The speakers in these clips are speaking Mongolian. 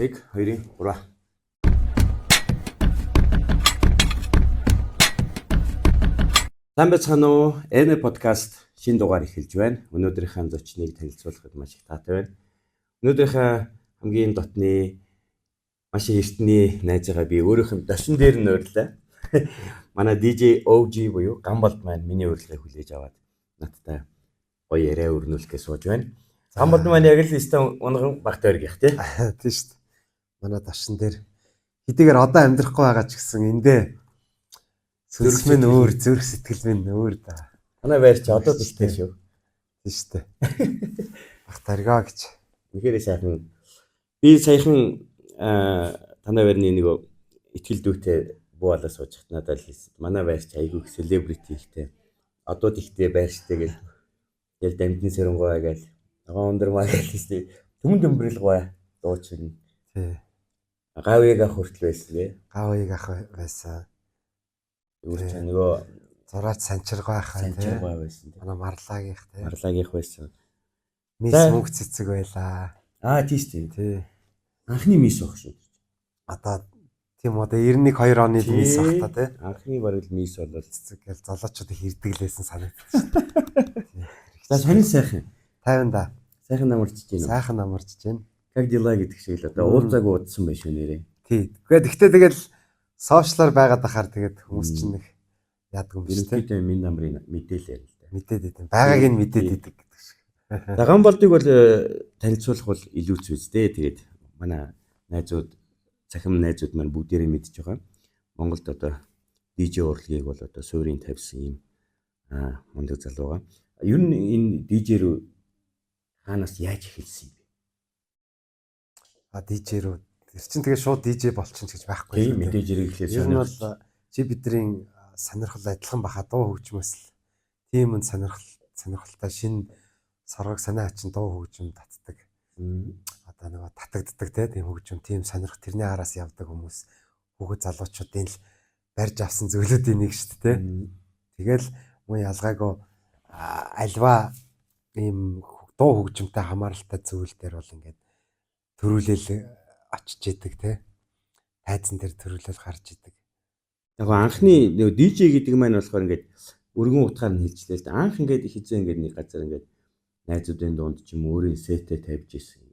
1 2 3. Сайн байцгаана уу? Эне подкаст шинэ дугаар эхэлж байна. Өнөөдрийнхээ зочныг танилцуулахад маш их таатай байна. Өнөөдрийнхээ хамгийн дотны маш эртний найзгаа би өөрийнхөө дашин дээр нь урьлаа. Манай DJ OG буюу Гамболд маань миний урилгыг хүлээж аваад надтай гоё яриа өрнүүлэхээ сууж байна. Гамболд маань яг л өстө унган багтай өргөх тий. Тийм шүү дээ. Манай дашин дээр хэдийгээр одоо амьдрахгүй байгаа ч гэсэн эндээ зүрх минь өөр, зүрх сэтгэл минь өөр да. Манай байр чи одоо тэлтэй шүү. Тийм шүү дээ. Бах таргаа гэж. Үнэхээр сайхан. Би саяхан танай байрны нэг итгэл дүүтэй бууалаа сууж хат надад хэлсэн. Манай байр чи айгүй селебрити ихтэй. Одоо ихтэй байр штэ гэл. Тэгэл дамжны сэрнгуй гэл. Ногоон өндөр маа гэлээ. Түмэн дөмбөрлгөө дуучин. Тий. Гавыг ах хүртэл байсан тий. Гавыг ах байсан. Өөр ч нөгөө зураач санчиргаа ахаа тий. Санчиргаа байсан. Манай марлагийнх тий. Марлагийнх байсан. Мис мөнгө цэцэг байлаа. Тийш тий. Анхны мис баг шүү. Одоо тийм одоо 91 2 оны мис ах та тий. Анхны бараг мис болол цэцэг гэл золоочууд их ирдэглээсэн санагдчихсан. За сонин сайхан. 50 да. Сайхан намарчж байна. Сайхан намарчж байна. Как дела гэдэг шиг л одоо уулзааг уудсан байх шүү нэрээ. Тий. Гэхдээ тэгэл сошиалар байгаад ахаар тэгээд хүмүүс чинь нэг яадаг юм биш үү? Ерөнхийдөө минь намрын мэдээлэл ярил л да. Мэдээд идэв. Байгааг нь мэдээд идэг гэдэг шиг. Гамболдыг бол танилцуулах бол илүү зүйтэй. Тэгээд манай найзууд, цахим найзууд маань бүгдээрээ мэдж байгаа. Монголд одоо DJ урлагийг бол одоо суурийн тавьсан юм мундаг залуу байгаа. Ер нь энэ DJ рүү хаанаас яаж эхэлсэн юм бэ? DJ рүү тэр чинь тэгээ шууд DJ болчихно гэж байхгүй. Тийм мэдээж ирэх эхлэх. Ер нь бол чи бидний сонирхол адилхан баха дуу хөгжмөөс л тийм үн сонирхолтой шинэ саргаг санаа хачин дуу хөгжим татдаг. Одоо нэг татагддаг тийм хөгжим тийм сонирх тэрний араас явдаг хүмүүс хүүхэд залуучуудын л барьж авсан зөвлөдийн нэг шүү дээ. Тэгэл мөн ялгаагүй альва ийм дуу хөгжимтэй хамааралтай зүйл дээр бол ингээд төрүүлэл очиж идэг тий. Тайзан дээр төрүүлэл гарч идэг. Яг анхны нөгөө DJ гэдэг маань болохоор ингээд өргөн утгаар нь хэлжлээ л да. Анх ингээд хизээ ингээд нэг газар ингээд найзуудын дунд ч юм өөрийн сетэ тавьж исэн.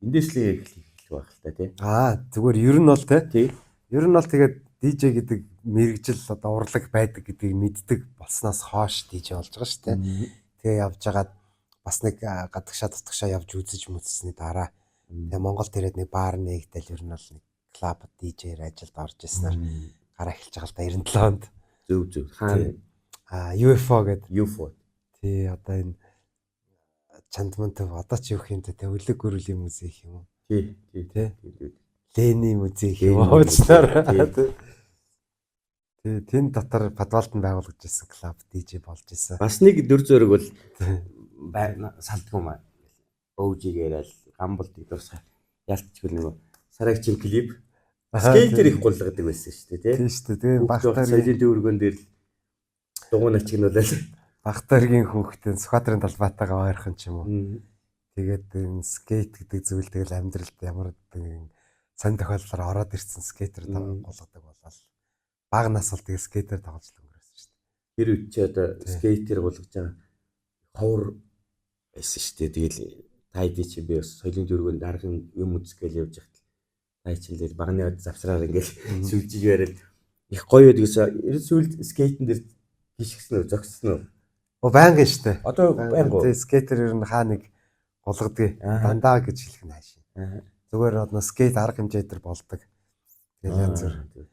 Эндээс л эхлэх байх л та тий. Зүгээр ер нь бол тий. Ер нь бол тэгээд DJ гэдэг мэрэгжил одоо урлаг байдаг гэдгийг мэддэг болсноос хойш DJ болж байгаа шүү дээ. Тэгээ явж байгаад бас нэг гадагшаа явж үзэж мүцсэний дараа тэгээ Монголд ирээд нэг баар нэгтэл ер нь бол нэг клуб DJ-ээр ажилд орж ирсээр гараа эхэлж байгаа л да 97 онд. Зөв. Хаана UFO гэдэг. UFO. Тий одоо энэ Чандмантав одоо ч юу юм те өлөг гөрөлийн музей юм уу? Тий. Лений музей юм уу? Тий тэн дотор подвалд нь байгуулагдж ирсэн клуб DJ болж ирсэн. Бас нэг дүр зураг бол салдгүй маа. OG-гээрэл Гамболд идвс ялцчихгүй нөгөө сарагчин клип скейтер их гулгадаг байсан шүү дээ тий. Тийм шүү дээ. Тэгээ багтаар соёлын төвөргөн дээр дугуй начигнуулаад багтааргийн хүүхдийн Сүхбаатарын талбайтайгаа ойрхон ч юм уу. Тэгээд энэ скейт гэдэг зүйл тэгэл амьдралд ямар нэгэн сонь тохиолдолоор ороод ирсэн скейтер гулгадаг болол баг нас бол тэгээ скейтер тоглож өнгөрөөсөн шүү дээ. Тэр үед чи одоо скейтер гулгаж байгаа ховор байсан шүү дээ. Тэгэл тайди чи би бас соёлын төвөргөнд даргын юм үзгээл явж байхад тай чин дээр багны завсраар ингээл сүлжиж яриад их гоё байдаг гэсэн. Сүүлд скейтэн дээр гიშгсэн үү, зогссон уу? Байнга штэ. Одоо байнга. Тэгээ скейтер ер нь хаа нэг гулгадаг дандаа гэж хэлэх нь хаашаа. Зүгээр одоо скейт арга хэмжээ дээр болдог. Тэгээ янз бүр.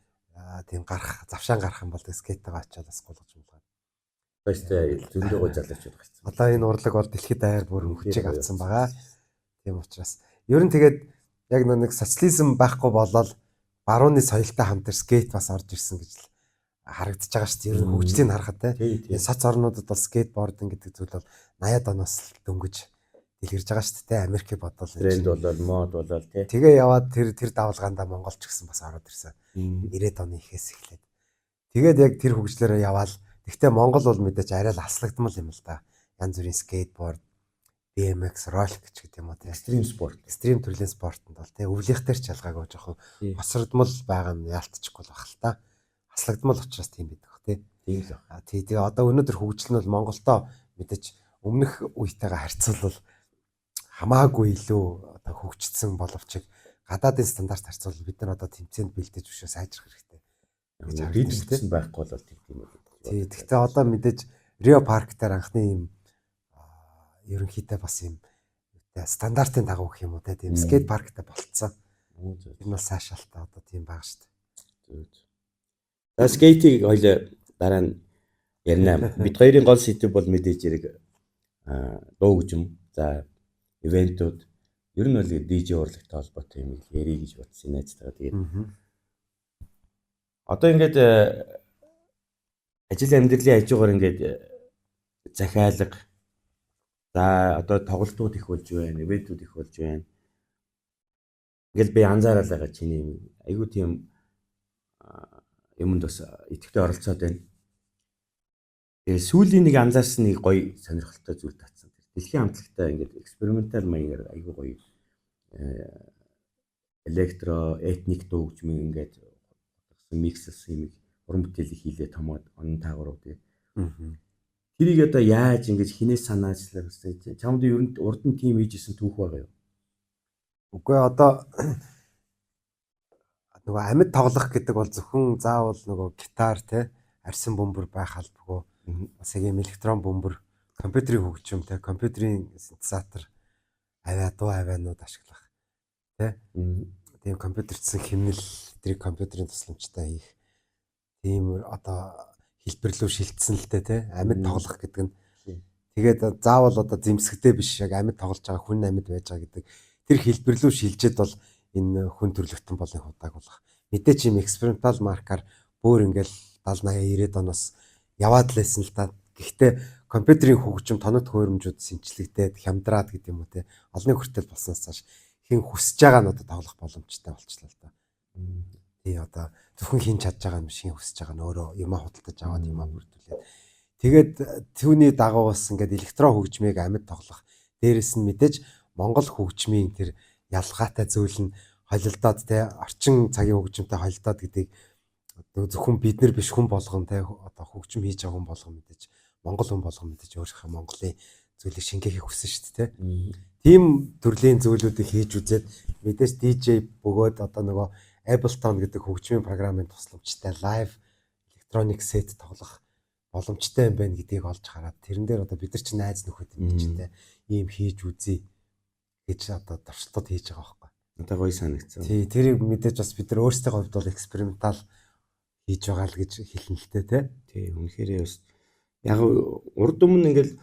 Тийм завшаан гарах юм бол скейттэйгээ очиад бас гулгаж муулгаад. Баястай зөндөө гоо залуучууд гарсан. Одоо энэ урлаг бол дэлхийд даяар бүр хөгжиг авсан байгаа. Тийм учраас ер нь тэгээд яг нэг социализм байхгүй болол барууны соёлтой хамт скейт бас орж ирсэн гэж л харагдаж байгаа шүү дээ. Ер нь хөгжлийг харахад те. Соц орнуудад бол скейтбординг гэдэг зүйл бол 80-аад оноос дөнгөж дэлгэрж байгаа шүү дээ. Америкийн бодвол тренд болол мод болол те. Тэгээ яваад тэр давалгаандаа Монголч гэсэн бас ороод ирсэн. 90-ад оны ихээс эхлээд. Тэгээд яг тэр хөгжлөөрөө яваал. Гэхдээ Монгол бол мэдээж арай л аслагдмал юм л да. Янз бүрийн скейтборд, BMX, roller гэж гэдэг юм уу те. Extreme sport. Экстрим төрлийн спортод бол те өвлийнхтэй ч ялгаагүй жоохон хосродмол байгаа нь яалтчихгүй л бах л та. Хаслагдмал учраас тийм байдаг бах те. Тийм л. Тэгээ одоо өнөөдөр хөгжил нь бол Монголдо мэдээж өмнөх үетэйгээ харьцуулбал хамаагүй илүү одоо хөгжсөн боловч гадаадын стандарт харьцуулбал бид нар одоо тэмцээнд бэлдэж өшөө сайжрах хэрэгтэй. Бид ч байхгүй бол тийм үү. Тий, гэхдээ одоо мэдээж Рио парк дээр анхны юм ерөнхийдөө бас юм стандартын дагуу гэх юм уу те тийм скейт парктай болцсон. Энэ бол сайшаалтаа одоо тийм баг шүү дээ. За скейтийг хоёлаа дараа нь ярина. Бид хоёрын гол сэдэв бол мэдээж хэрэг дуу хөгжим, за ивентүүд ер нь бол DJ урлагтай холбоотой юм ярих гэж бодсон найзтайгаа. Тэгээд одоо ингээд ажил амьдралын хажуугаар ингээд захиалга, за одоо тоглолтууд их болж байна, ивентүүд их болж байна. Ингээл би анзаараад байгаа чиний айгуу тийм юмд бас идэвхтэй оролцоод байна. Тэгээ сүүлийн нэг анзаарсан нэг гоё сонирхолтой зүйл татсан. Дэлхийн хамтлагтай ингээд экспериментал маягаар айгуу гоё электро, этник дуу хөгжмийн ингээд микссэн юм уран бүтээлийг хийлээ томоод онон таагуурууд. Тэрийг одоо яаж ингэж хинээс санаачлаа гэсэн. Чамд ер нь урд нь тим хийжсэн түүх байгаа юу? Үгүй одоо нөгөө амьд тоглох гэдэг бол зөвхөн заавал нөгөө гитар те арьсан бөмбөр байх албагүй. Бас яг юм электрон бөмбөр, компьютерийн хөгжим те компьютерийн синтезатор авиа дуу авианууд ашиглах те. Тийм компьютерчсэн хэмнэл тэрийг компьютерийн тусламжтай хийх. Тийм одоо хэлбэрлүү шилжсэн л те амьд тоглох гэдэг нь. Тэгээд заавал одоо зэмсэгтэй биш яг амьд тоглож байгаа хүн амьд байж байгаа гэдэг. Тэр хэлбэрлүү шилжээд бол энэ хүн төрлөختөн болны худааг болох. Мэдээч юм экспериментал маркаар бүр ингээл 70 80 90-ад оноос яваад лээсэн л та. Гэхдээ компьютерийн хөгжим тоног төхөөрөмжүүд сэнчлэгдээд хямдраад гэдэг юм уу те. Олны хүртэл болсноос цааш хэн хүсэж байгаа нь одоо тоглох боломжтой болчихлоо л да. Тий одоо зөвхөн хин чадж байгаа юм шиг хүсэж байгаа нь өөрөө юмаа худалдаж аваад юмаа бүрдүүлээд. Тэгээд түүний дагуу бас ингээд электрон хөгжмийг амьд тоглох. Дээрэс нь мэдээж Монгол хөгжмийн тэр ялгаатай зүйл нь холилдоод те орчин цагийн хөгжимтэй холилдоод гэдгийг зөвхөн бид нар биш хүн болгон те одоо хөгжим хийж байгаа хүн болгон мэдээж Монгол хүн болгон мэдээж өөрийнхөө Монголын зүйлийг шингээхийг хүссэн шүү дээ те. Тийм төрлийн зүйлүүдийг хийж үзээд мэдээж DJ бөгөөд одоо нөгөө Ableton гэдэг хөгжмийн програмын тусламжтай live electronic set тоглох боломжтой юм байна гэдгийг олж хараад тэрэн дээр одоо бид нар ч найз нөхөд юм чинь те ийм хийж үзье гэж одоо туршилтууд хийж байгаа байхгүй. Одоо гоё санагдсан. Тий, тэрийг мэдээж бас бид нар өөрсдөө хувьд бол экспериментал хийж байгаа л гэж хэлнэ л дээ, тий. Үнэхээр бас яг урд өмнө ингээл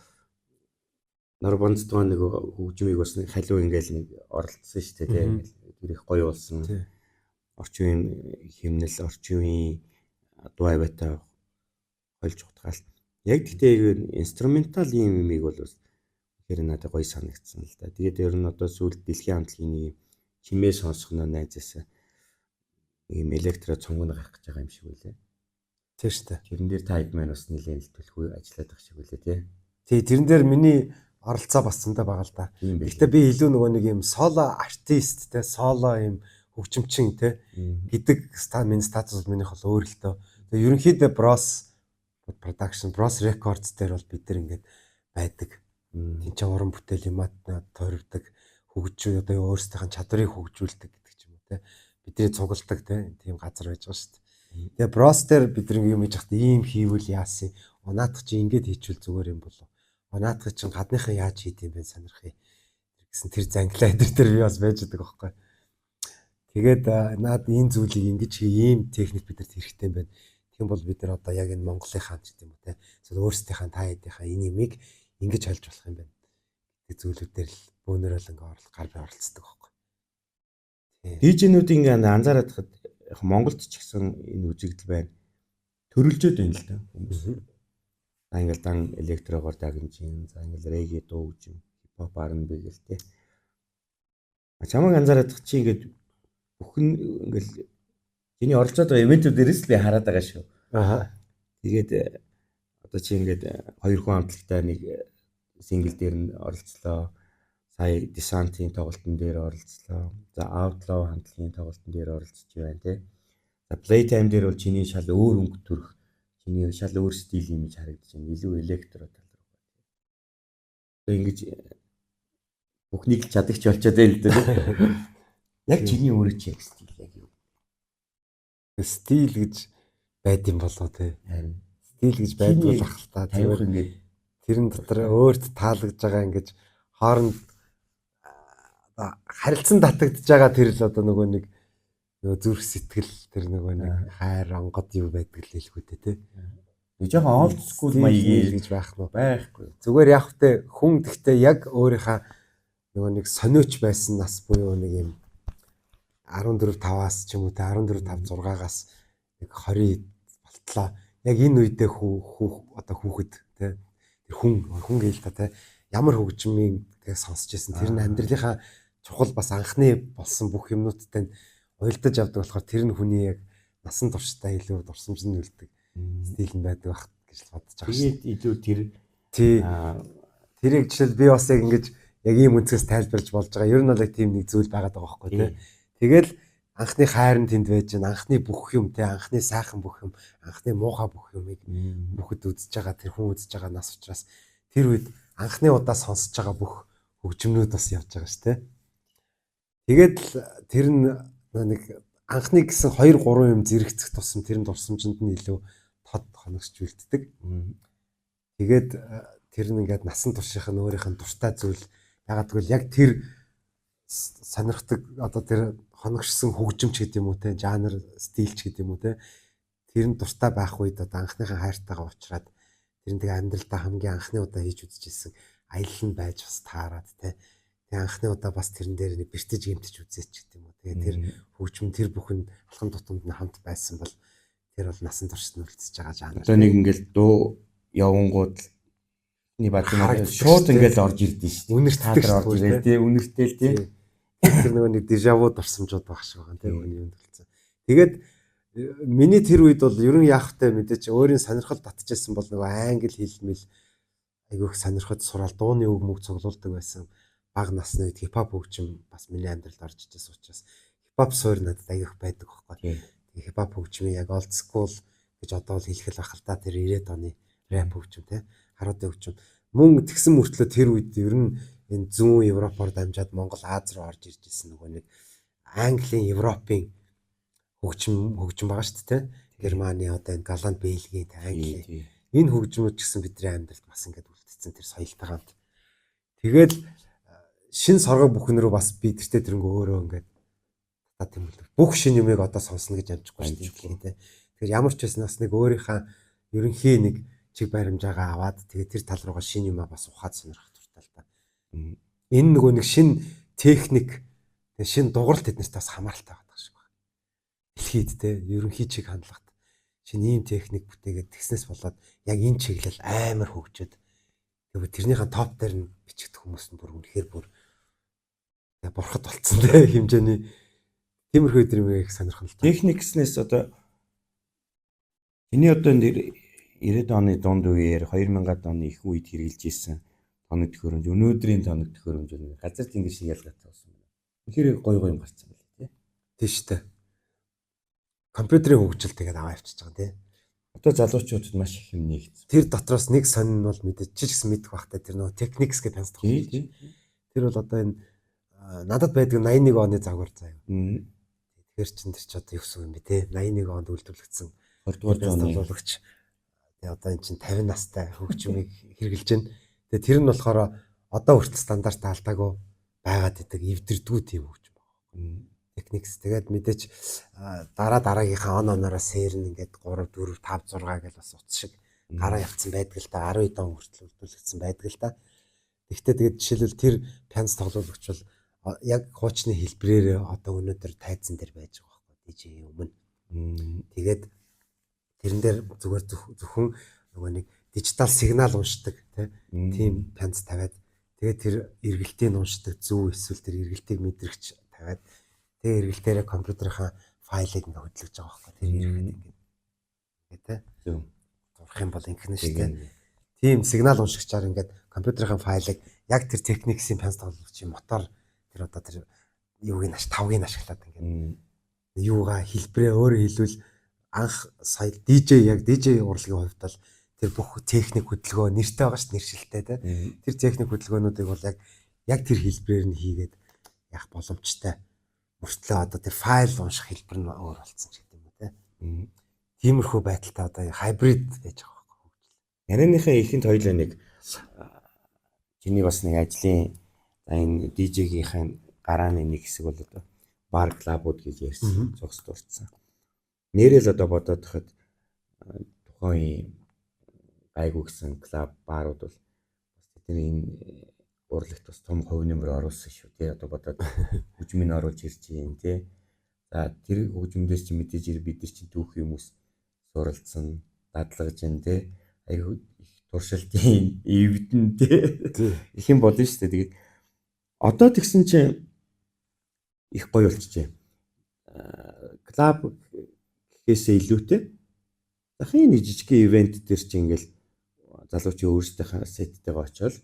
нар бонцдгоо нэг хөгжмийг бас нэг халиу ингээл нэг оролцсон шүү дээ, тий. Тэр их гоё болсон. Орчин үеийн хэмнэл, орчин үеийн дуу авиатай хойлж утгаалт. Яг гэхдээ инструментал юм юмыг бол бас тэгэхээр надад гоё санагдсан л да. Тэгээд ер нь одоо сүүлд дэлхийн хамтлагийн чимээ сонсгоно найзаас ийм электро цонгоно гарах гэж байгаа юм шиг үлээ. Тийм шүү дээ. Тэрэн дээр та хэд маань бас нэлээд л төлхөө ажиллаад байгаа шиг үлээ тий. Тий, тэрэн дээр миний оролцоо бас зөндөө байгаа л да. Гэхдээ би илүү нөгөө нэг ийм соло артист те соло ийм хөгжимчин те гэдэг миний статус минийх бол өөр л дөө. Тэгээ ерөнхийдөө Bros production, Bros records дээр бол бид нар ингээд байдаг. Тин ч уран бүтээл юмад тойрогдог, хөгжиж одоо өөрсдийнх нь чадварыг хөгжүүлдэг гэдэг ч юм уу те. Бидний цугладаг те тийм газар байж байгаа шүү дээ. Тэгээ Bros дээр бид нэг юм хийж хахад ийм хийвэл яасан. Унаадах чи ингэж хийчихвэл зүгээр юм болов. Унаадах чинь гадныхан яаж хийд юм бэ сонирхъя. Гэсэн тэр занглаа дээр би бас байж байгаа байхгүй. Тэгээд наад энэ зүйлийг ингэж ийм техник бидэрт хэрэгтэй юм байна. Тийм бол бид нар одоо яг энэ Монголынхаа ч гэдэг юм уу те. Зөв өөрсдийнхээ та хэдийнхаа энэ юмыг ингэж хальж болох юм байна. Тэг зүйлүүдээр л бөөнөрөл ингээ гар би оролцдог байхгүй. Дижнүүд ингээ анзаараад хад яг Монголд ч гэсэн энэ үзэгдэл байна. Төрөлжөөд байна л да хүмүүс. За ингээл дан электрогоор дагнжин, за ингээл регги дуу хөгжим, хипхоп R&B гэл те. Чамайг анзаараад чи ингээд бүхэн ингээл чиний оролцоод байгаа ивентүүд дээрээс л би хараад байгаа шүү. Тэгээд одоо чи ингээд хоёр хүн хамтлагтай нэг сингл дээр нь оролцлоо. сая десантын тоглолтын дээр оролцлоо. За outlaw хамтлагийн тоглолтын дээр оролцож байна тий. За playtime дээр бол чиний шал өөр өнгө төрх, чиний шал өөр стил имиж харагдаж байна. Илүү электро тал руу. Тэгээ ингэж бүхнийг л чадагч болчиход байл л дээ. Яг чиний өөрөө чи яг стил яг юу? Стил гэж байд юм болоо тий. Харин Стил гэж байдгүй л ах л та. тавих ингэ Тэрэн дотор өөрт таалагдж байгаа ингэж хооронд харилцан татагдж байгаа тэр л одоо нөгөө нэг зүрх сэтгэл тэр нөгөө нэг хайр онгод юу байдаг л хэлэхгүй тий. нэг жоохон old school маягийн гэж байх нь байхгүй. зүгээр яг хөтэ хүн гэхдээ яг өөрийнхөө нөгөө нэг сониуч байсан нас буюу нэг юм 14-5-аас ч юм уу те 14-5-6-аас нэг 20 болтлоо. Яг энэ үедээ одоо хүүхэд те тэр хүн гээл та те ямар хөгжмийг тэг сонсч байсан. Тэр нь амьдралынхаа чухал бас анхны болсон бүх юмнуудтай уялдаж авдаг болохоор тэр нь хүний яг насан туршдаа илүү дурсамж нь үлддэг стил нь байдаг байх гэж бодож байгаа шүү. Тэгээд илүү тэр тэрийг жишээл би бас яг ингэж яг ийм үнцгээс тайлбарж болж байгаа. Ер нь бол яг тийм нэг зүйл байгаад байгаа байхгүй тий. Тэгэл анхны хайр нь тэнд байж гэн анхны бүх юм тий анхны сайхан бүх юм анхны муухай бүх юмыг бүхэд үзэж байгаа тэр хүн үзэж байгаа нас учраас тэр үед анхны удаа сонсож байгаа бүх хөгжмнүүд бас явж байгаа шүү тий. Тэгээд тэр нь нэг анхны гэсэн 2-3 юм зэрэгцэх тусам тэр нь дурсамжинд нь илүү тод хоногсч үлддэг. Тэгээд тэр нь ингээд насан туршийнх нь өөрийнх нь дуртай зүйл ягаад гэвэл яг тэр сонирхдаг одоо тэр хоногшсон хөгжимч гэдэг юм уу те жанр стилч гэдэг юм уу те тэр нь дуртай байх үед одоо анхныхаа хайртайгаа уулзраад тэр нь тэгээ амьдралдаа хамгийн анхны удаа хийж үзчихсэн аялал нь байж бас таарад те тэгээ анхны удаа бас тэрэн дээр нэг бэртэж гэмтэж үзээч гэдэг юм уу тэгээ тэр хөгжим тэр бүхэн алхам тутамд нь хамт байсан бол тэр бол насан туршид нь үлдсэж байгаа жанр. Одоо нэг ингээл дуу явангууд шууд ингээл орж ирдэ шүү. Үнэртдэг орж ирээ тий үнэртэл тий. Тэр нөгөө нэг дежаву дурсамжууд багш байгаа тий хүний юунд төлцсөн. Тэгээд миний тэр үед бол ерөн яахтай мэдээч өөрийн сонирхол татчихсан бол нөгөө англи хэл мэл айгүйх сонирхож сураад дууны үг мөг цуглуулдаг байсан. Бага насны үед хипхоп хөгжим бас миний амьдралд орж ижсэн учраас хипхоп суурь надад айгүйх байдаг байхгүй. Хипхоп хөгжмийн яг old school гэж одоо л хэлэх л бах л та тэр 90-ад оны рэп хөгжим тий харуудын хөгжим мөн тэгсэн мөртлөө тэр үед ер нь энэ зүүн Европоор дамжаад Монгол Аз руу орж ирж ирсэн нөгөө нэг Английн Европын хөгжим байгаа шүү дээ. Германы одоо энэ Голланд, Бельгийн, Англи энэ хөгжмүүд ч гэсэн бидний амьдралд бас ингээд үлдсэн тэр соёлтойгоо. Тэгээд шин сорго бүхэн рүү бас би тэртээ тэрнгөө өөрөө ингээд татаад юм бол бүх шин юмыг одоо сонсно гэж амжихгүй шүү дээ. Тэгэхээр ямар ч байсан бас нэг өөрийнхөө ерөнхий нэг чиг баримжаагаа аваад тэгээд тэр тал руугаа шин юмаа бас ухаад сонирхох туртаа л та. Энэ нөгөө нэг шин техник, шин дугаарт эднэрт бас хамааралтай байдаг шиг байна. Дэлхийд те ерөнхий чиг хандлагт шин ийм техник бүтээгээд тэгснээс болоод яг энэ чиглэл амар хөгжөөд тэгээд тэрнийхээ топ дээр нь бичигдэх хүмүүс нь бүр үнэхээр бүр бурхад болцсон те хэмжээний тиймэрхүү өдрийг сонирхол. Техникснээс одоо энэ одоо 90-ад оны дунд үеэр 2000-ад оны их үед хэрэгжилж ирсэн тоног төхөөрөмж өнөөдрийн тоног төхөөрөмж нь газар тэнгис шиг ялгаатай болсон байна. Тэгэхээр гой юм гарсан байл тий. Тийш үү. Компьютерийн хөгжил тэгээд аваа явчихж байгаа тий. Одоо залуучуудад маш их юм нэгт. Тэр дотроос нэг сонин нь бол мэдээж ч гэсэн мэдэх багтай тэр нөгөө техникс гэж таньдаг юм. Тэр бол одоо энэ надад байдаг 81 оны загвар заяа. Тэгэхээр чин тэр ч одоо юу гэсэн юм бэ те 81 онд үйлдвэрлэгдсэн 20 дугаар зууны боловч тэгээ одоо эн чин 50 настай хөгжмийг хэрэгжилж байна. Тэгээ тэр нь болохоор одоо хүртэл стандарт алдаагүй байгаад идэг эвдэрдгүү тийм хөгжим байна. Техникс тэгээд мэдээч дараагийнхаа оноо сэрн ингээд 3 4 5 6 гэж бас утас шиг гараа явцсан байдаг л да 12 он хүртэл үйлдвэрлэгдсэн байдаг л да. Гэхдээ тэгээд жишээлбэл тэр пянс тоглоулогч бол яг хуучны хэлбрээр одоо өнөөдөр тайзан дээр байж байгаа байхгүй дижей өмнө. Тэгээд тэрэн дээр зүгээр зөвхөн нөгөө нэг дижитал сигнал уншдаг тийм пянс тавиад тэгээд тэр эргэлтийг уншдаг зөв эсвэл тэр эргэлтийг мэдрэгч тавиад тэгээд эргэлтээрээ компьютерийнхаа файлыг нь хөдлөж байгаа байхгүй тэр эргэлт ингээд тэ зурх юм бол ингэнэ шүү дээ. Тийм сигнал уншигчаар ингээд компьютерийн файлыг яг тэр техникийн пянс тоглогчийн мотор тэр одоо тэр юуг нь тавыг нь ашиглаад ингээд юугаа хэлбэрээ өөрөөр хэлбэл анх сая DJ урлагийн хувьд бол тэр бүх техник хөдөлгөөн нэртэй байгаа ш нэршилтэй те. Тэр техник хөдөлгөөнүүдийг бол яг тэр хэлбэрээр нь хийгээд явах боломжтой. Мөртлөө одоо тэр файл унших хэлбэр нь өөр болсон ч гэдэг юм уу те. Тиймэрхүү байдалтай одоо хайбрид байж байгаа байхгүй. Ярианыхаа ихэнд хоёулаа нэг чиний бас нэг ажлын энэ DJ-гийнхаа гарааны нэг хэсэг бол одоо бар клабууд гэж ярьсан зогс дурдсан. Нэрэл одоо бодоод тахад тухайн гайгүй гэсэн клаб барууд бол бас тэдний энэ урлагт бас том хувь нэмэр оруулсан шүү тий. Одоо бодоод хөгжмийг оруулж ирж юм тий. За тэр хөгжмөдөөс чи мэдээж бид нар чи дүүх хүмүүс суралцсан, дадлагж энэ тий. Аюу их туршилтын эвдэн тий. Их юм болно шүү дээ. Тэгээд одоо тэгсэн чи их гоё болчихжээ. Клаб гэхээсээ илүүтэй дахин нэг жижигхэн ивент дээр чи ингээл залуучийн өөрсдийнхээ сеттэйгээ очиод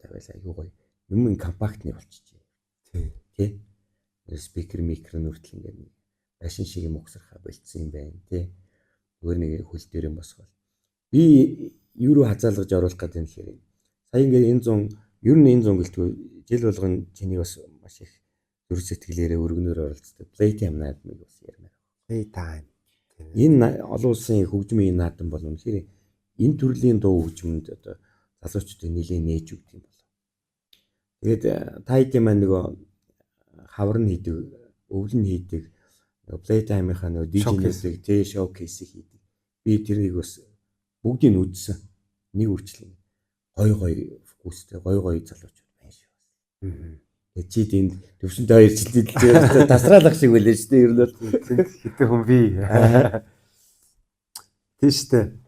тавиал аюу гоё юм компактны болчихжээ. Тий. Спикер микро нүртэл ингээд машин шиг юм угсархаа болцсон юм байна тий. Зүгээр нэг хөл дээр юм босгол. Би юу руу хазаалгаж оруулах гэдэг юм хэрэг. Сая ингээд энэ 100 ер нь энэ 100 гэлтгүй жил болгон чиний бас маш их зүрх сэтгэлээрээ өргөнөөр оролцдог. Playtime наадмыг бас ярмаар. Playtime. Энэ олон улсын хөгжмийн наадам бол үнэхээр энэ төрлийн дуу хөгжмөнд одоо залуучуудыг нэлээд нээж өгд юм болов. Тэгээд та хэдийн маань нөгөө хавар нь хийдэг, өвлөн хийдэг, нөгөө Playtime-ийнхаа нөгөө DJ-нээсийг тий шоукейс хийдэг. Би тэрийг бас бүгдийг нь үзсэн. Нэг үрчлэн гой фокустэй гой залуучууд байна шүү бас. Тэгээд чи энд төвшөнтэй 2 жилийн тасраалах шиг байлаа шүү дээ. Ер нь бол хитэ хүн би. Тийш үү.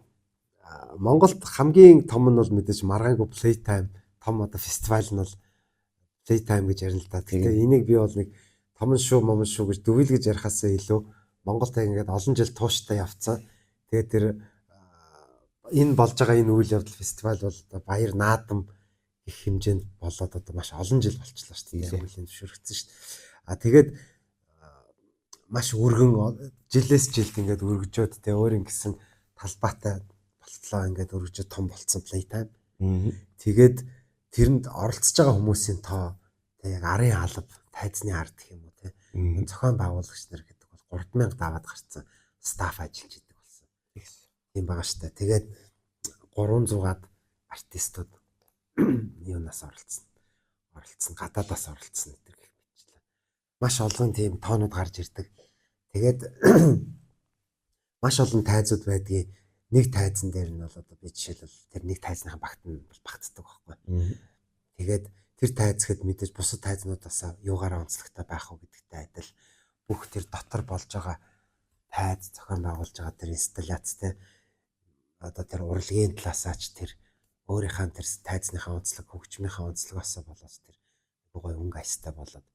Монголд хамгийн том нь бол мэдээж маргаангүй Playtime том одоо фестивал нь бол Playtime гэж ярина л да. Тэгэхээр энийг би бол нэг том шүү гэж дүгийлгэж ярихаасаа илүү Монголд ингээд олон жил тууштай явцсан. Тэгээд тэр энэ болж байгаа энэ үйл явдал фестивал бол одоо баяр наадам их хэмжээнд болоод одоо маш олон жил болчихлоо шүү дээ. Хуулийн зөвшөөрөгдсөн шүү дээ. Тэгээд маш өргөн жилээс жилд ингээд өргөжөөд тэ өөр ингэсэн талбайтай болтлоо ингээд өргөжөөд том болцсон Playtime. Тэгээд тэрэнд оролцож байгаа хүмүүсийн тоо тэ яг арын алба, тайзны ард гэх юм уу тэ. Зохион байгуулагч нар гэдэг бол 3000 даваад гарцсан стаф ажиллаж идэг болсон. Тийм байгаа шүү дээ. Тэгээд 300-аад артистууд юунаас оролцсон, гадаадаас оролцсон гэдэг гэх мэтчлээ. Маш олон тийм тоонууд гарч ирдэг. Тэгээд маш олон тайзууд байдгийг нэг тайзан дээр нь бол одоо би жишээлбэл тэр нэг тайзныхаа багт нь багтдаг байхгүй. Тэгээд тэр тайзгэд мэдээж бусад тайзнуудаас юугаараа онцлогтой байх уу гэдэгтэй адил бүх тэр дотор болж байгаа тайз зохион байгуулж байгаа тэр инсталляцтэй одоо тэр урлагийн талаасаач тэр өөрийнхөө тэр тайзныхаа онцлог хөгжмийнхаа онцлогоос болоод тэр гой өнгө аястай болоод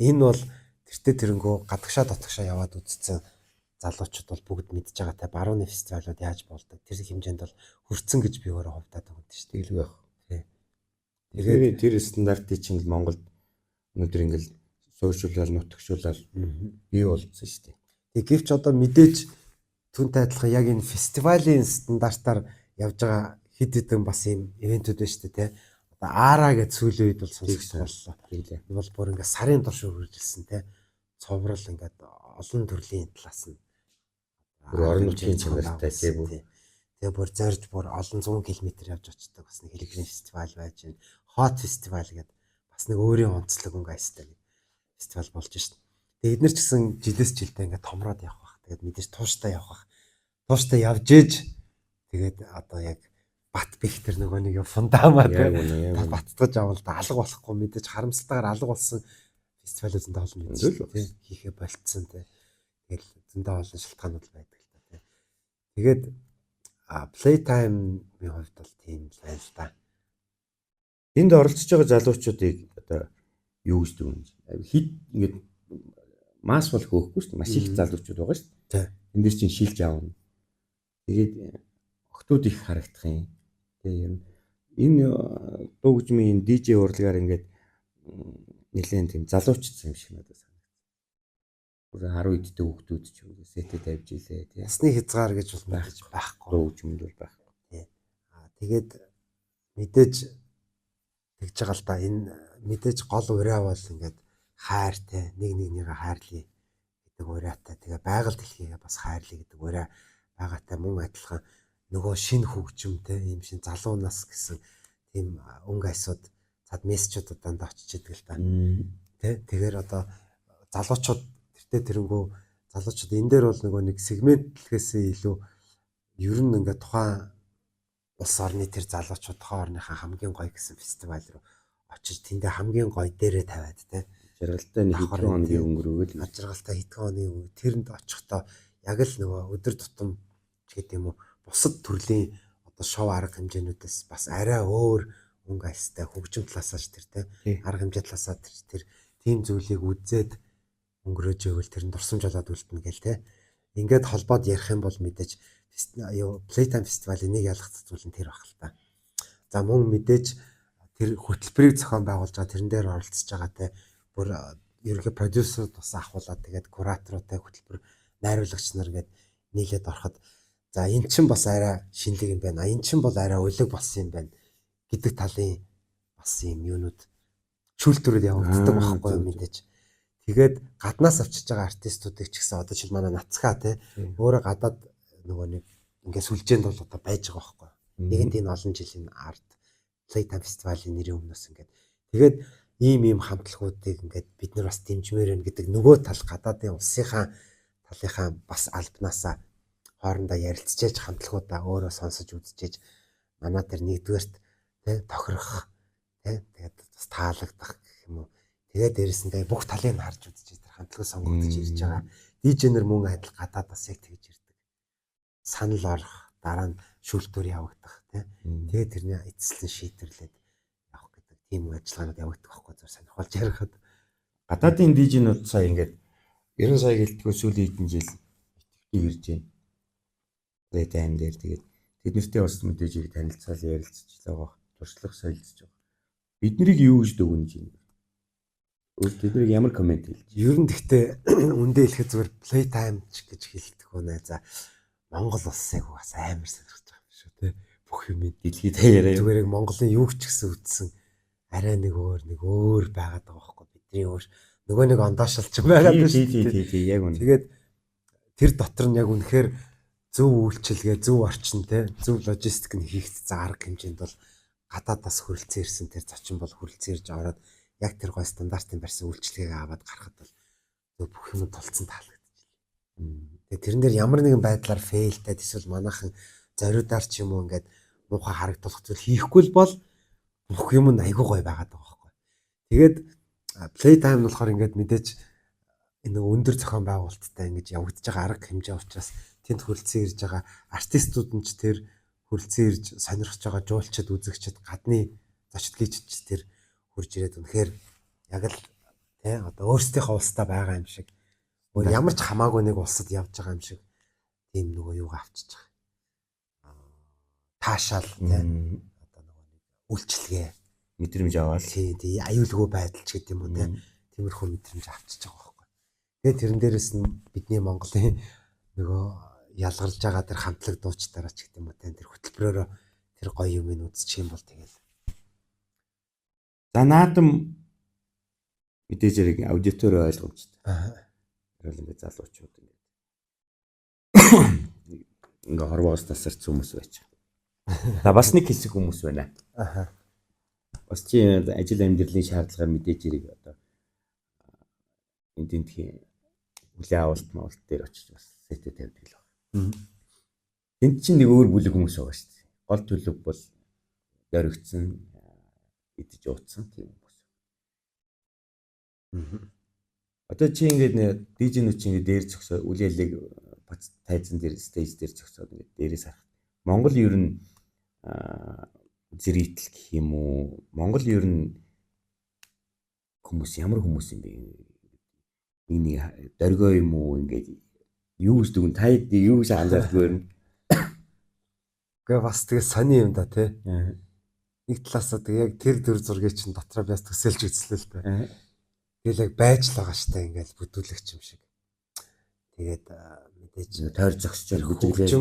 энэ бол тэртээ тэрэнгөө гадагшаа дотгошоо яваад үзсэн залуучууд бол бүгд мэдж байгаа те барууны фестивалууд яаж болдог тэр хэмжээнд бол хүрцэн гэж би өөрөө хувьдаад байгаа юм шүү дээ. Илүү байх. Тэгээд тэр стандартыг чинь Монголд өнөөдөр ингээл сошиалаар нутагшуулаад бий болсон шүү дээ. Тэг гэвч одоо мэдээж түнтэй адилхан яг энэ фестивалийн стандартаар явж байгаа хэд хэдэн бас юм ивентүүд байна шүү дээ те. Одоо Ара гэж сүүлийн үед бол сонсогдсон боллоо. Энэ бол бүр ингээд сарын турш үргэлжилсэн те. Цоврал ингээд олон төрлийн талаас нь орон нутгийн чанартай тийм үү. Тэгээ бүр зорж бүр олон 100 км явж очдог бас нэг хэлбэрийн фестивал байж байна. Hot фестивал гэдэг бас нэг өөрийн онцлог өнгө аястай нэг фестивал болж шít. Тэгээ эдгээр ч гэсэн жилээс жилдээ ингээд томроод явах бах. Тэгээд мэдээж тууштай явах. Тууштай явж ээж тэгээд одоо яг бат бэх тэр нөгөө нэг фундамент баттгаж авал да алга болохгүй мэдээж харамсалтайгаар алга болсон фестивалууд зөндөө олон мэдээж тийм хийхэ болцсон тийм. Тэгэл зөндөө олон шалтгаанууд байдаг л та тийм. Тэгээд Playtime-ийн хувьд бол тийм л байна л да. Энд оролцож байгаа залуучуудыг одоо юу гэж дүгнэж хит ингээд масс бол хөөхгүй шүү дээ. Маш их залуучууд байгаа шүү дээ. Энд дээр чинь шилж аавна. Тэгээд охтууд их харагдах юм. Тэгээ энэ дуу хөгжмийн DJ урлагаар ингээд нэлээд тийм залуучдсан юм шиг надад санагдав. Бүр 10 эдтэй хүүхдүүд ч юм уу сетэ тавьж илээ тий. Ясны хязгаар гэж бол байхгүй. Дуу хөгжмөнд бол байхгүй. Тий. Тэгээд мэдээж тэгж байгаа л да. Энэ мэдээж гол ураа бол ингээд хайртай, нэг нэгнийгээ хайрлая гэдэг ураатай. Тэгээ байгаль дэлхийгээ бас хайрлая гэдэг ураа байгаатай мөн адилхан нөгөө шинэ хөгжимтэй ийм шин залуу нас гэсэн тийм өнгө айсууд цад мессежүүд дандаа очиж идэг л да. Тэ тэгэхээр одоо залуучууд тэртээ тэрэнгүү залуучууд энэ дээр бол нөгөө нэг сегментлэхээсээ илүү ер нь ингээд тухайн улс орны тэр залуучууд тухайн орныхаа хамгийн гоё гэсэн фестивал руу очиж тэндээ хамгийн гоё дээрээ тавиад тэ жаргалтай нэг хэдэн хоногийн өнгөрөөл ажиргалтай хэдэн хоногийн тэрэнд очихдоо яг л нөгөө өдөр тутам ч гэдэг юм уу бусад төрлийн одоо шоу арга хэмжээнүүдээс бас арай өөр өнгө айстай хөгжим талаасаа ч тэр тэ арга хэмжээ талаасаа тэр тийм зүйлийг үзээд өнгөрөөж ивэл тэр нь дурсамж болоод үлдэнэ гэл тэ ингээд холбоод ярих юм бол мэдээж Playtime фестивалийн нэг ялгцсан зүйл нь тэр баг л та. За мөн мэдээж тэр хөтөлбөрийг зохион байгуулж байгаа тэрэн дээр оролцож байгаа те бүр ерөнхий продюсерд бас ахуулаад тэгээд кураторуудтай хөтөлбөр найруулагч нар гээд нийлээд ороход за эн чин бас арай шинэлэг юм байна. Эн чин бол арай өлег болсон юм байна гэдэг талын бас юм юунууд шүүлтүрүүд явагддаг байхгүй юу мэдээж. Тэгээд гаднаас авчиж байгаа артистуудыг ч гэсэн одоо жишээл манай Нацхаа те өөрөө гадаад нөгөө нэг ингээд сүлжээнд бол одоо байж байгаа байхгүй. Нэгэнт энэ олон жилийн арт Playtime фестивалийн нэрийн өмнөөс ингээд тэгээд ийм хамтлагуудыг ингээд бид нар бас дэмжмээр байна гэдэг нөгөө тал гадаадын улсынхаа талынхаа бас албанаасаа хоорондоо ярилцчихэж хамтлагуудаа өөрөө сонсож үзчихэж манай тэр нэгдүгээрт тэ тохирох тэ тэгээд бас таалагдах гэх юм уу. Тэгээд дээрэсэндээ бүх талыг харж үзчихэж тэр хамтлагаа сонгогдож ирж байгаа. Дижнер мөн адил гадаадаас яг тэгж ирдэг. Санал орох дараа нь шүүлтүр явагдах тий. Тэгээд тэрний эцэслэн шийтгэрлээд явах гэдэг тийм ажиллагаанууд явагдах байхгүй зөв сонирхолж ярихад гадаадын дижнүүд сая ингээд 90 сая гэлтгөө сүүлийн хэдэн жил итгэж ирж байна. Playtime дээр тэгээд тэднэртэй бас мэдээж их танилцал ярилцж байгаа. Туршлага солилцож байгаа. Биднийг юу гэж дүгнэж байна? Тэднийг ямар комент хэлж? Ер нь гэхдээ үндэ хэлэхэд зүгээр Playtime ч гэж хэлдэг үнэ. За Монгол улсыг бас амар сонирхож байгаа юм шүү те. Бүх юм дэлхийд даяараа зүгээр яг Монголын юу ч гэсэн үтсэн арай нэг өөр байгаад байгаа байхгүй бидний өөр нөгөө нэг ондоошилч байгаад байна шүү тий яг үнэ. Тэгээд тэр дотор нь яг үнэхээр зөв үйлчилгээ, зөв орчин те, зөв логистик нь хийгдсэн арга хэмжээнд бол гадаадаас хөрөлцөн ирсэн тэр зочин бол хөрөлцөн ирж ороод яг тэр гой стандартын барьсан үйлчилгээг аваад гаргахад бол бүх юм тулцсан таалагдчихлээ. Тэгээ тэрэн дээр ямар нэгэн байдлаар фейлтэй эсвэл манайхан зориудаар ч юм уу ингээд муухай харагдуулах зүйл хийхгүй л бол бүх юм нь айгүй гоё байгаад байгаа байхгүй. Тэгээд Playtime болохоор ингээд мэдээж энэ өндөр зохион байгуулалттай ингэж явагдаж байгаа арга хэмжээ учраас тэнд хөрөлцөн ирж байгаа артистууд нь ч тэр хөрөлцөн ирж сонирхож байгаа жуулчид үзэгчид гадны зочдгийч тэр хурж ирээд үнэхээр яг л тий одоо өөрсдийнхөө улстай байгаа юм шиг ямар ч хамаагүй нэг улсад явж байгаа юм шиг тийм нөгөө юугаа авчиж байгаа. Таашаал тий одоо нөгөө нэг үйлчлэгээ мэдрэмж аваад тий аюулгүй байдал ч гэдэг юм уу тий тиймэрхүү мэдрэмж авчиж байгаа байхгүй. Тэгээд тэрэн дээрээс нь бидний Монголын нөгөө ялгарж байгаа тэр хамтлаг дуучдаараа ч гэдэг юм уу тэр хөтөлбөрөөрөө тэр гоё юм үзчих юм бол тэгэл. За наадам мэдээж яг аудитор ойлгомжтой. Тэгэл ингээд залуучууд ингээд хорвоос тасарч хүмүүс байж байгаа. За бас нэг хэсэг хүмүүс байна. Бас чи ажил амьдралын шаардлагаар мэдээж ирэх одоо энэ тентхийн үлээ авалт дээр очиж бас сэтэ тавьдаг л байна. Энд чинь нэг өөр бүлэг хүмүүс байгаа шүү дээ. Гол төлөв бол дөрөгцсөн идэж ууцсан тийм хүмүүс. Одоо чи ингээд дижнүүд чи ингээд дээр зөксөө үлээлэг тайзан дээр стейж дээр зөксөөд ингээд дээрээс харах. Монгол ер нь зэрэгтэл гэх юм уу? Монгол ер нь хүмүүс ямар хүмүүс юм бэ? Нэг дөргөө юм уу ингээд юу гэж дүгэн таад юу гэж анзаардгүй юм. Гэхдээ бас тэгээ сони юм да тий. нэг талаасаа тэг яг тэр төр зургийг чинь дотроо бас төсөөлж үзлээ л дээ. Тэгэл яг байж л байгаа штэ ингээл бүдүүлэгч юм шиг. Тэгээд мэдээж тойр зогсож бүдүүлээ.